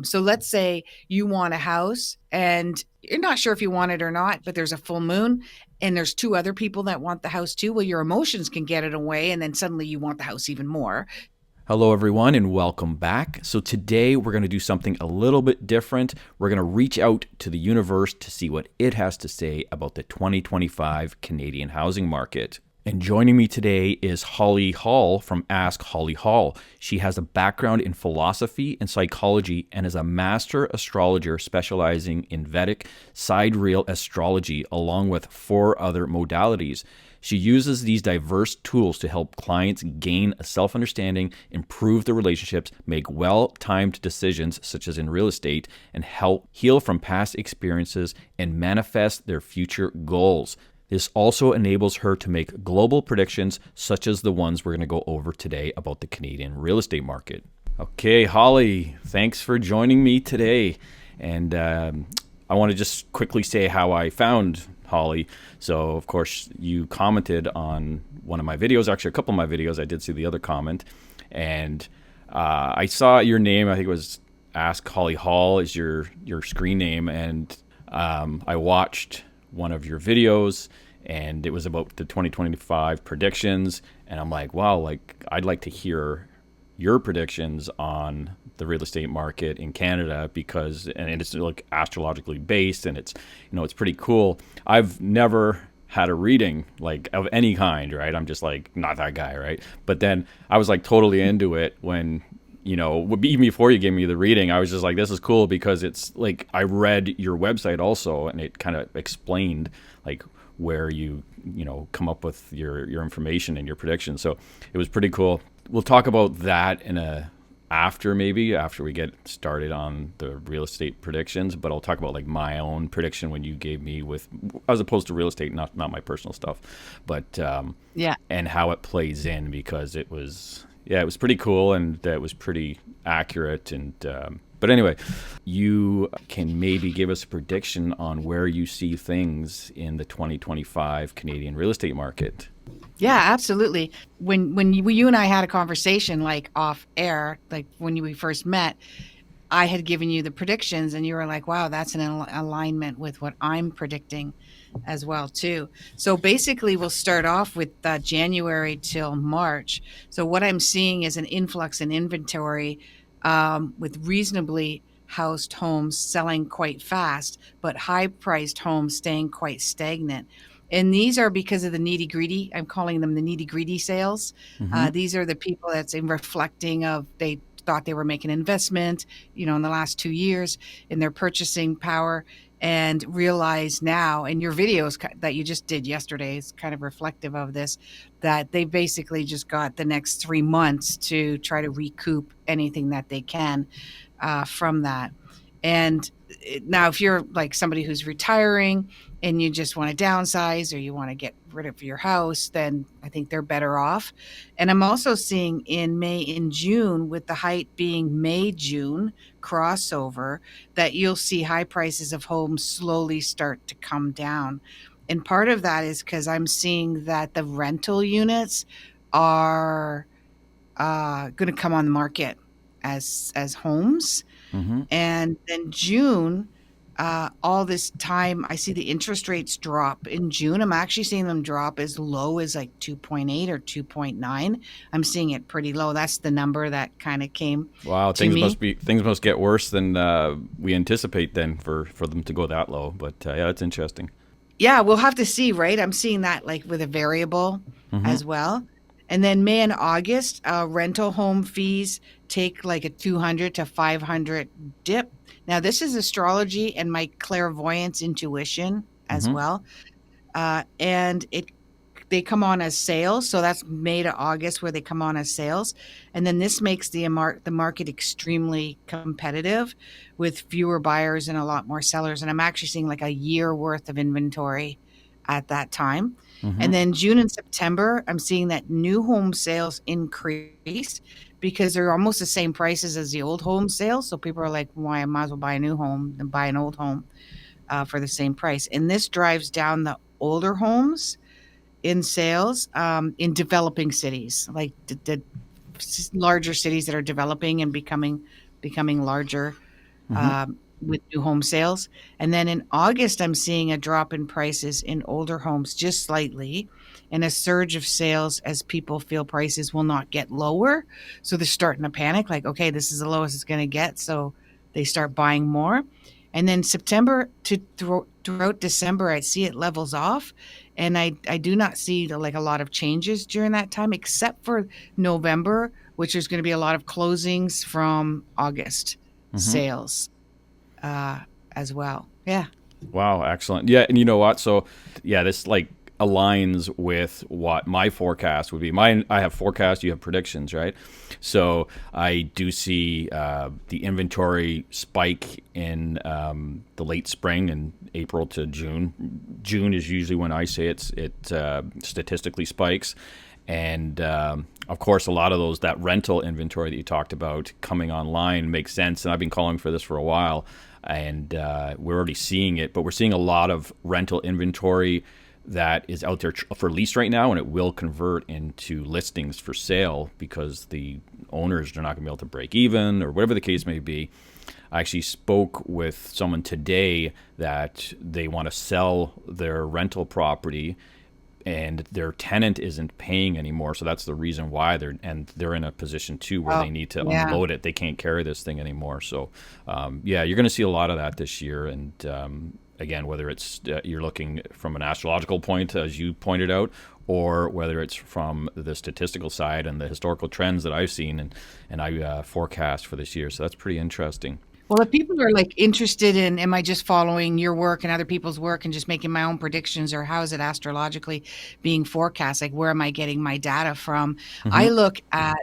So let's say you want a house and you're not sure if you want it or not, but there's a full moon and there's two other people that want the house too. Well, your emotions can get it away, and then suddenly you want the house even more. Hello, everyone, and welcome back. So, today we're going to do something a little bit different. We're going to reach out to the universe to see what it has to say about the 2025 Canadian housing market. And joining me today is Holly Hall from Ask Holly Hall. She has a background in philosophy and psychology and is a master astrologer specializing in Vedic sidereal astrology, along with 4 other modalities. She uses these diverse tools to help clients gain a self-understanding, improve their relationships, make well-timed decisions, such as in real estate, and help heal from past experiences and manifest their future goals. This also enables her to make global predictions, such as the ones we're going to go over today about the Canadian real estate market. Okay, Holly, thanks for joining me today. And I want to just quickly say how I found Holly. So, of course, you commented on one of my videos, actually a couple of my videos. I did see the other comment. And I saw your name. I think it was Ask Holly Hall is your screen name. And I watched one of your videos, and it was about the 2025 predictions. And I'm like, wow, like I'd like to hear your predictions on the real estate market in Canada, because and it's like astrologically based, and it's it's pretty cool. I've never had a reading like of any kind, right? I'm just like not that guy, right? But then I was like totally into it when even before you gave me the reading, I was just like, this is cool, because it's like I read your website also, and it kind of explained like where you come up with your information and your predictions. So it was pretty cool. We'll talk about that after we get started on the real estate predictions, but I'll talk about like my own prediction when you gave me with, as opposed to real estate, not my personal stuff, but Yeah. and how it plays in, because it was pretty cool, and that was pretty accurate. And but anyway, you can maybe give us a prediction on where you see things in the 2025 Canadian real estate market. Yeah, absolutely. When you and I had a conversation like off air, like when we first met, I had given you the predictions and you were like, wow, that's an alignment with what I'm predicting as well too. So basically we'll start off with January till March. So what I'm seeing is an influx in inventory, with reasonably housed homes selling quite fast, but high priced homes staying quite stagnant. And these are because of the nitty gritty. I'm calling them the nitty gritty sales. Mm-hmm. These are the people that's in reflecting of, they thought they were making an investment, in the last 2 years in their purchasing power, and realize now, and your videos that you just did yesterday is kind of reflective of this, that they basically just got the next 3 months to try to recoup anything that they can from that. And now, if you're like somebody who's retiring and you just want to downsize or you want to get rid of your house, then I think they're better off. And I'm also seeing in May and June, with the height being May, June crossover, that you'll see high prices of homes slowly start to come down. And part of that is because I'm seeing that the rental units are going to come on the market as homes. Mm-hmm. And then June, all this time, I see the interest rates drop. In June, I'm actually seeing them drop as low as like 2.8 or 2.9. I'm seeing it pretty low. That's the number that kind of came Wow, to me. things must get worse than we anticipate then for them to go that low. But yeah, that's interesting. Yeah, we'll have to see, right? I'm seeing that like with a variable Mm-hmm. as well. And then May and August, rental home fees take like a 200 to 500 dip. Now, this is astrology and my clairvoyance intuition as Mm-hmm. well. And they come on as sales. So that's May to August where they come on as sales. And then this makes the market extremely competitive with fewer buyers and a lot more sellers. And I'm actually seeing like a year worth of inventory at that time. Mm-hmm. And then June and September, I'm seeing that new home sales increase because they're almost the same prices as the old home sales. So people are like, why, I might as well buy a new home than buy an old home for the same price. And this drives down the older homes in sales in developing cities, like the larger cities that are developing and becoming larger. Mm-hmm. with new home sales. And then in August, I'm seeing a drop in prices in older homes just slightly, and a surge of sales as people feel prices will not get lower. So they're starting to panic, like, okay, this is the lowest it's going to get. So they start buying more. And then September to throughout December, I see it levels off. And I do not see like a lot of changes during that time, except for November, which is going to be a lot of closings from August Mm-hmm. sales uh, as well. Yeah. Wow, excellent. Yeah, and you know what? So, yeah, this like aligns with what my forecast would be. Mine, I have forecast, you have predictions, right? So I do see the inventory spike in the late spring and April to June. June is usually when I say it statistically spikes, and of course, a lot of those that rental inventory that you talked about coming online makes sense. And I've been calling for this for a while, and we're already seeing it. But we're seeing a lot of rental inventory that is out there for lease right now, and it will convert into listings for sale because the owners are not going to be able to break even or whatever the case may be. I actually spoke with someone today that they want to sell their rental property and their tenant isn't paying anymore. So that's the reason why they're in a position too where Oh, they need to yeah. unload it. They can't carry this thing anymore. So yeah, you're going to see a lot of that this year. And again, whether it's you're looking from an astrological point, as you pointed out, or whether it's from the statistical side and the historical trends that I've seen and I forecast for this year. So that's pretty interesting. Well, if people are like interested in, am I just following your work and other people's work and just making my own predictions, or how is it astrologically being forecast? Like, where am I getting my data from? I Mm-hmm. look at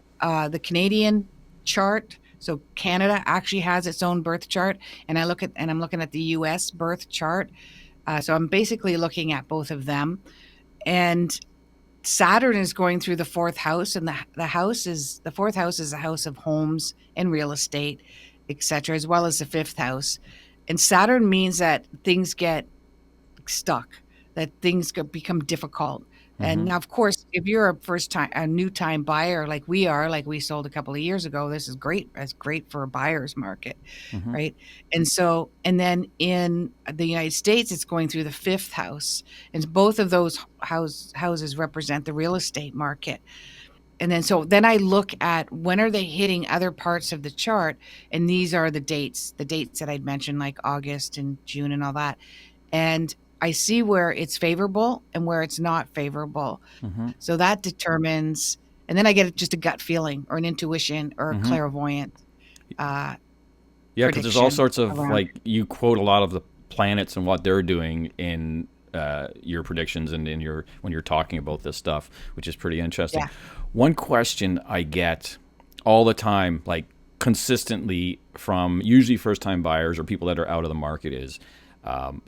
the Canadian chart. So Canada actually has its own birth chart, and I'm looking at the U.S. birth chart. So I'm basically looking at both of them, and Saturn is going through the fourth house, and the fourth house is a house of homes and real estate, etc., as well as the fifth house. And Saturn means that things get stuck, that things become difficult. And Mm-hmm. now, of course, if you're a new time buyer like we are, like we sold a couple of years ago, this is great. That's great for a buyer's market, Mm-hmm. right? And then in the United States, it's going through the fifth house, and both of those houses represent the real estate market. And then I look at when are they hitting other parts of the chart, and these are the dates that I'd mentioned, like August and June and all that. And I see where it's favorable and where it's not favorable. Mm-hmm. So that determines, and then I get just a gut feeling or an intuition or a Mm-hmm. clairvoyant uh, Yeah, because there's all prediction sorts of around like you quote a lot of the planets and what they're doing in your predictions and in your when you're talking about this stuff, which is pretty it. interesting. Yeah. One question I get all the time, like consistently from usually first time buyers or people that are out of the market, is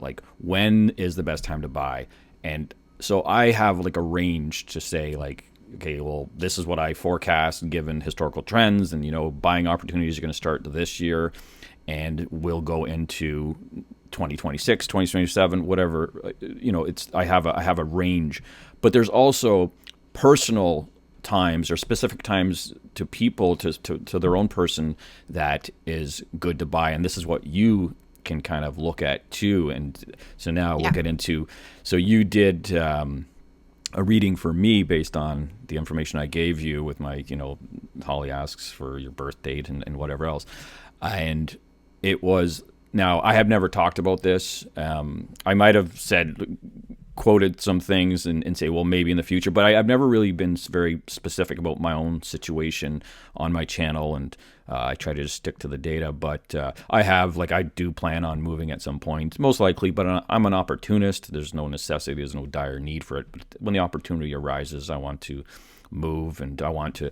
like when is the best time to buy? And so I have like a range to say like okay, well, this is what I forecast given historical trends, and buying opportunities are going to start this year, and will go into 2026, 2027, whatever. It's I have a range, but there's also personal times or specific times to people to their own person that is good to buy, and this is what you can kind of look at too. And so now we'll Yeah. get into. So you did. A reading for me based on the information I gave you with my, Holly asks for your birth date and whatever else. And it was, now I have never talked about this. I might have quoted some things and say, well, maybe in the future, but I've never really been very specific about my own situation on my channel. And I try to just stick to the data, but I do plan on moving at some point, most likely, but I'm an opportunist. There's no necessity, there's no dire need for it. But when the opportunity arises, I want to move and I want to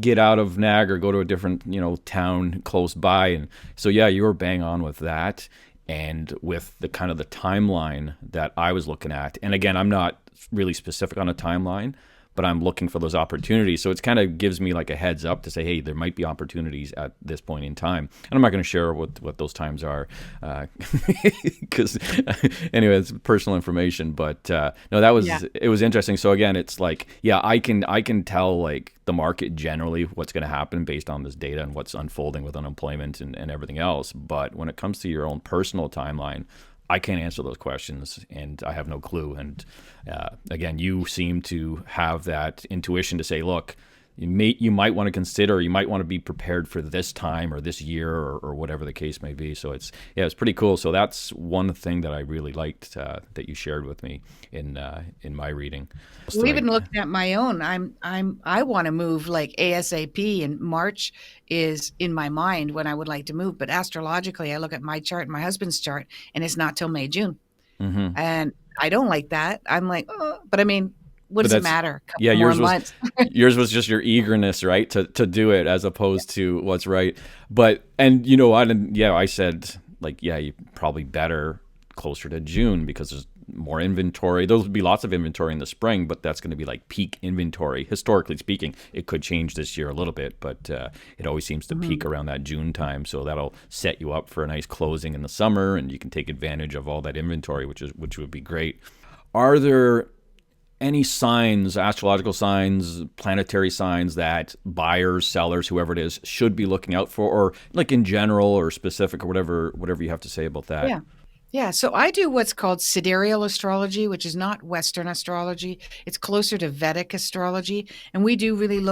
get out of Nag or go to a different, town close by. And so, yeah, you were bang on with that. And with the kind of the timeline that I was looking at, and again, I'm not really specific on a timeline, but I'm looking for those opportunities. So it's kind of gives me like a heads up to say, hey, there might be opportunities at this point in time. And I'm not going to share what those times are because anyway, it's personal information. But no, Yeah. it was interesting. So again, it's like, yeah, I can tell like the market generally what's going to happen based on this data and what's unfolding with unemployment and everything else. But when it comes to your own personal timeline, I can't answer those questions, and I have no clue. And again, you seem to have that intuition to say, look, you might want to consider, you might want to be prepared for this time or this year or whatever the case may be. So it's pretty cool. So that's one thing that I really liked that you shared with me in my reading. Well, even looking at my own, I want to move like ASAP, and March is in my mind when I would like to move. But astrologically, I look at my chart and my husband's chart, and it's not till May, June. Mm-hmm. And I don't like that. I'm like, oh, but I mean, what But does it that's matter? A yeah, couple more months. yours was just your eagerness, right, to do it as opposed to what's right. But and you know what? And yeah, I said like yeah, you probably better closer to June because there's more inventory. There'll be lots of inventory in the spring, but that's going to be like peak inventory. Historically speaking, it could change this year a little bit, but it always seems to peak Mhm. around that June time. So that'll set you up for a nice closing in the summer, and you can take advantage of all that inventory, which would be great. Are there any signs, astrological signs, planetary signs that buyers, sellers, whoever it is, should be looking out for, or like in general or specific or whatever you have to say about that? Yeah. Yeah. So I do what's called sidereal astrology, which is not Western astrology. It's closer to Vedic astrology. And we do really we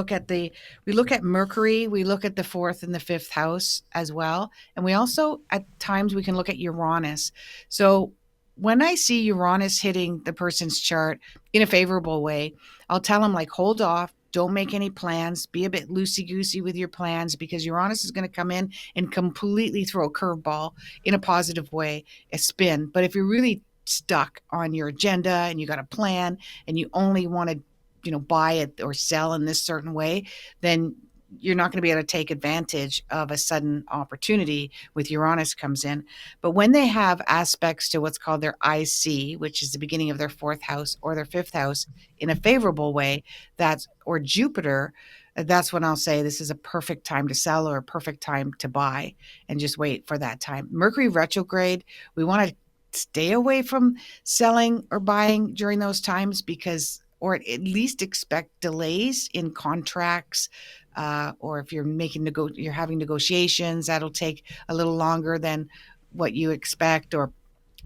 look at Mercury, we look at the fourth and the fifth house as well. And we also, at times, we can look at Uranus. So when I see Uranus hitting the person's chart in a favorable way, I'll tell them, like, hold off. Don't make any plans. Be a bit loosey goosey with your plans because Uranus is going to come in and completely throw a curveball in a positive way, a spin. But if you're really stuck on your agenda and you got a plan and you only want to, buy it or sell in this certain way, then you're not going to be able to take advantage of a sudden opportunity with Uranus comes in. But when they have aspects to what's called their IC, which is the beginning of their fourth house or their fifth house in a favorable way, that's or Jupiter, that's when I'll say this is a perfect time to sell or a perfect time to buy and just wait for that time. Mercury retrograde, we want to stay away from selling or buying during those times because, or at least expect delays in contracts. Or if you're having negotiations, that'll take a little longer than what you expect, or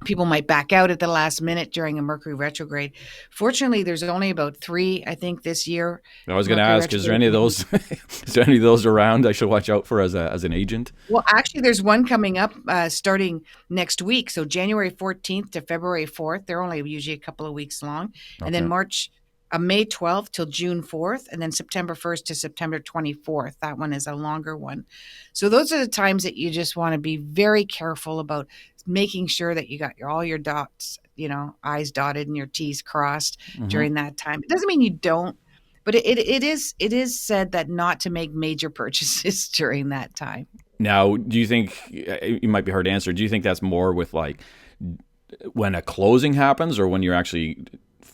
people might back out at the last minute during a Mercury retrograde. Fortunately, there's only about three, I think, this year. I was going to Mercury ask, is there retrograde. any of those? Is there any of those around I should watch out for as an agent? Well, actually, there's one coming up starting next week. So January 14th to February 4th. They're only usually a couple of weeks long. And then Okay. May 12th till June 4th. And then September 1st to September 24th. That one is a longer one. So those are the times that you just want to be very careful about making sure that you got all your dots, I's dotted and your T's crossed Hmm. during that time. It doesn't mean you don't, but it is said that not to make major purchases during that time. Now, do you think it might be hard to answer? Do you think that's more with like when a closing happens, or when you're actually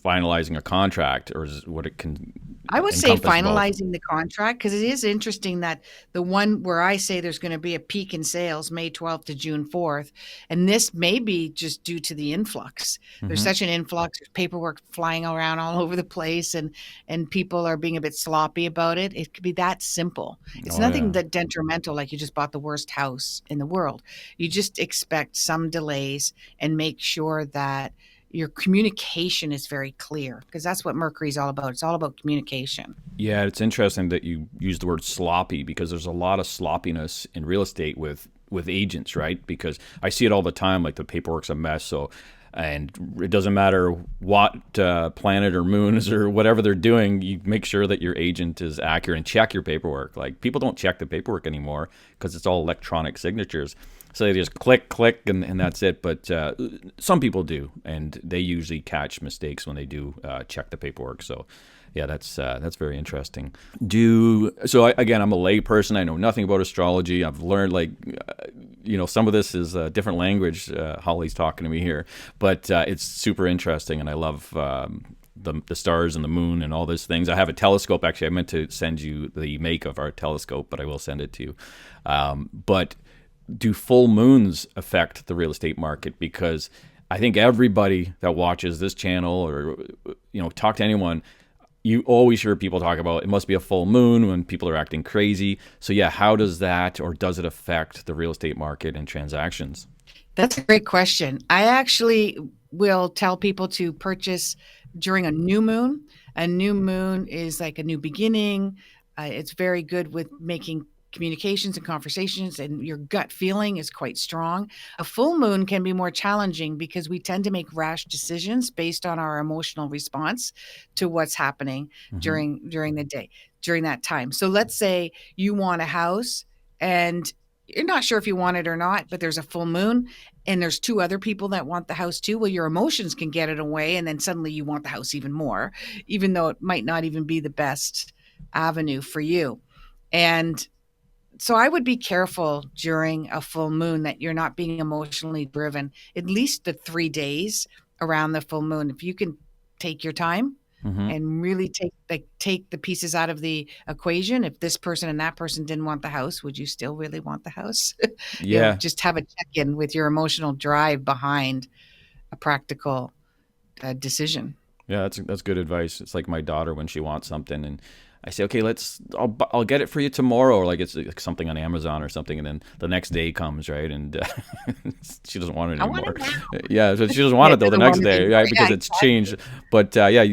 finalizing a contract, or is what it can I would say encompass both? finalizing the contract because it is interesting that the one where I say there's going to be a peak in sales May 12th to June 4th, and this may be just due to the influx. There's Hmm. such an influx, there's paperwork flying around all over the place, and people are being a bit sloppy about it. It could be that simple. It's Oh nothing yeah. that detrimental, like you just bought the worst house in the world. You just expect some delays and make sure that your communication is very clear because that's what Mercury is all about. It's all about communication. Yeah, it's interesting that you use the word sloppy because there's a lot of sloppiness in real estate with agents, right? Because I see it all the time, like the paperwork's a mess. So, and it doesn't matter what planet or moons or whatever they're doing, you make sure that your agent is accurate and check your paperwork. Like people don't check the paperwork anymore because it's all electronic signatures. So they just click, click, and that's it. But some people do, and they usually catch mistakes when they do check the paperwork. So yeah, that's very interesting. Again, I'm a lay person. I know nothing about astrology. I've learned some of this is a different language. Holly's talking to me here, but it's super interesting, and I love the stars and the moon and all those things. I have a telescope. Actually, I meant to send you the make of our telescope, but I will send it to you. But do full moons affect the real estate market? Because I think everybody that watches this channel or talk to anyone, you always hear people talk about it must be a full moon when people are acting crazy. So yeah, how does that, or does it affect the real estate market and transactions? That's a great question. I actually will tell people to purchase during a new moon. A new moon is like a new beginning. It's very good with making communications and conversations, and your gut feeling is quite strong. A full moon can be more challenging because we tend to make rash decisions based on our emotional response to what's happening Mm-hmm. during the day, during that time. So let's say you want a house and you're not sure if you want it or not, but there's a full moon and there's two other people that want the house too. Well, your emotions can get it away, and then suddenly you want the house even more, even though it might not even be the best avenue for you. And so I would be careful during a full moon that you're not being emotionally driven, at least the 3 days around the full moon. If you can take your time Mm-hmm. and really take the pieces out of the equation. If this person and that person didn't want the house, would you still really want the house? Yeah. Just have a check-in with your emotional drive behind a practical decision. Yeah, that's good advice. It's like my daughter when she wants something, and I say, okay, I'll get it for you tomorrow, or like it's like something on Amazon or something, and then the next day comes, right, and she doesn't want it I want anymore. it now. Yeah, so she doesn't want Yeah, it though the doesn't want next it day, anymore. right, Yeah, because it's exactly. changed. But yeah,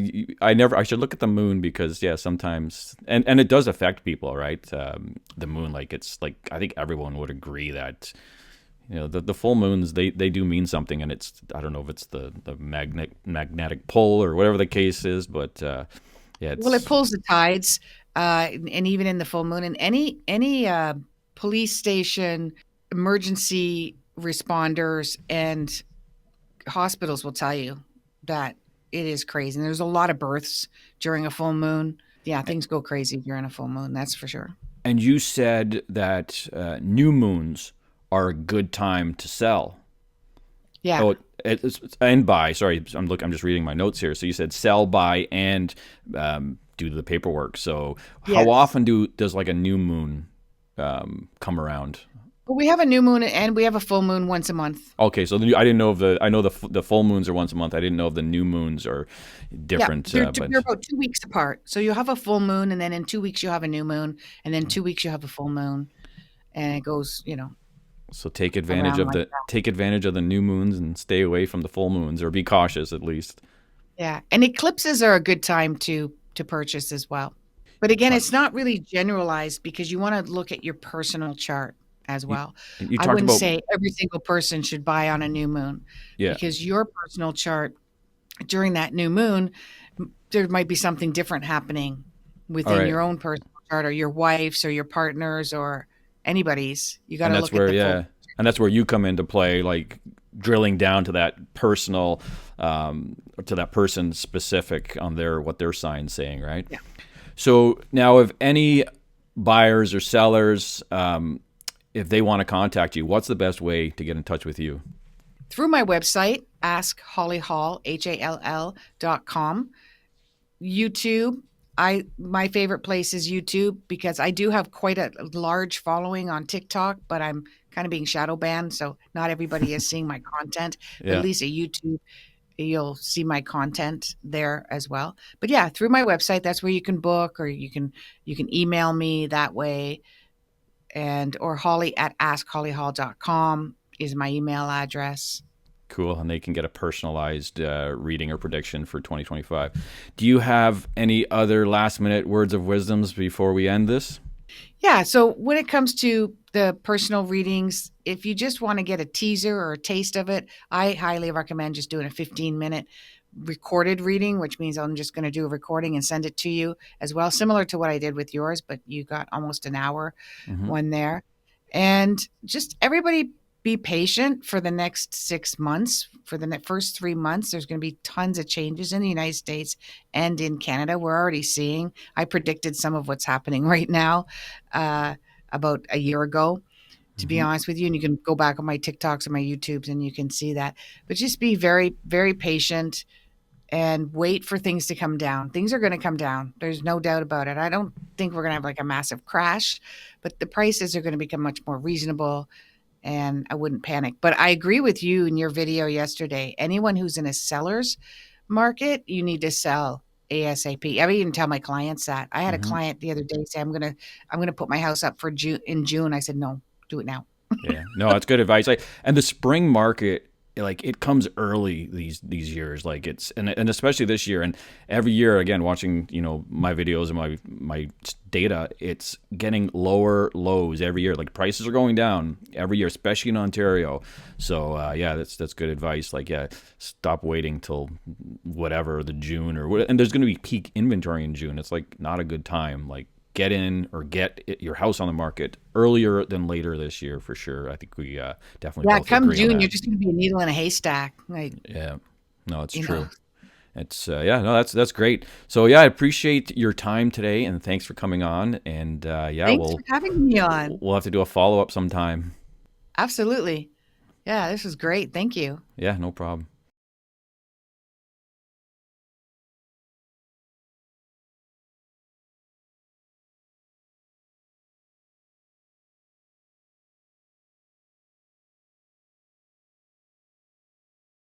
I should look at the moon because yeah, sometimes and it does affect people, right? The moon, like it's like I think everyone would agree that the full moons they do mean something, and it's I don't know if it's the magnetic pull or whatever the case is, but yeah, Well, it it's pulls the tides, and even in the full moon, and any police station, emergency responders, and hospitals will tell you that it is crazy. And there's a lot of births during a full moon. Yeah, things go crazy during a full moon. That's for sure. and you said that new moons are a good time to sell. Yeah. Oh, it's and buy. Sorry, I'm just reading my notes here. So you said sell, buy, and do the paperwork. So how Yes. often does like a new moon come around? Well, we have a new moon and we have a full moon once a month. Okay, so I didn't know I know the full moons are once a month. I didn't know if the new moons are Yeah, different. they're But about 2 weeks apart. So you'll have a full moon, and then in 2 weeks you'll have a new moon, and then 2 weeks you'll have a full moon, and it goes, so around like that. take advantage of the new moons and stay away from the full moons, or be cautious at least. Yeah, and eclipses are a good time to purchase as well. But again, Talk, it's not really generalized because you want to look at your personal chart as you, well. you I talked wouldn't about say every single person should buy on a new moon yeah. because your personal chart during that new moon, there might be something different happening All within right, your own personal chart or your wife's or your partner's or anybody's. You got and to that's look at where the full. yeah, and that's where you come into play, like drilling down to that personal, to that person specific on their what their sign's saying, right? Yeah. So now, if any buyers or sellers, if they want to contact you, what's the best way to get in touch with you? Through my website, askhollyhall, HALL.com. YouTube. My favorite place is YouTube because I do have quite a large following on TikTok, but I'm kind of being shadow banned, so not everybody is seeing my content. But at Yeah. least at YouTube, you'll see my content there as well. But yeah, through my website, that's where you can book, or you can email me that way, and or Holly at askhollyhall.com is my email address. Cool, and they can get a personalized reading or prediction for 2025. Do you have any other last minute words of wisdoms before we end this? Yeah. So when it comes to the personal readings, if you just want to get a teaser or a taste of it, I highly recommend just doing a 15-minute recorded reading, which means I'm just going to do a recording and send it to you as well, similar to what I did with yours, but you got almost an hour Mm-hmm. one there. And just everybody be patient for the next 6 months. For the first 3 months, there's going to be tons of changes in the United States and in Canada. We're already seeing, I predicted some of what's happening right now uh, about a year ago, to be Mm-hmm. honest with you. And you can go back on my TikToks and my YouTubes and you can see that. But just be very, very patient and wait for things to come down. Things are going to come down. There's no doubt about it. I don't think we're going to have like a massive crash, but the prices are going to become much more reasonable, and I wouldn't panic. But I agree with you in your video yesterday. Anyone who's in a seller's market, you need to sell ASAP. I even tell my clients that. I had a Hmm. client the other day say, I'm gonna put my house up for June in June. I said, no, do it now. Yeah, no, that's good advice. Like, and the spring market, like it comes early these years. Like it's and especially this year, and every year again, watching my videos and my data, it's getting lower lows every year. Like prices are going down every year, especially in Ontario. So yeah, that's good advice. Like yeah, stop waiting till whatever the June or what, and there's going to be peak inventory in June. It's like not a good time. Like get in or get your house on the market earlier than later this year for sure. I think we definitely Yeah, both come agree on June, you're that. just gonna be a needle in a haystack. Like, Yeah, no, it's you know. true. It's yeah, no, that's great. So yeah, I appreciate your time today, and thanks for coming on. And yeah, Thanks for having me on. we'll have to do a follow up sometime. Absolutely. Yeah, this was great. Thank you. Yeah, no problem.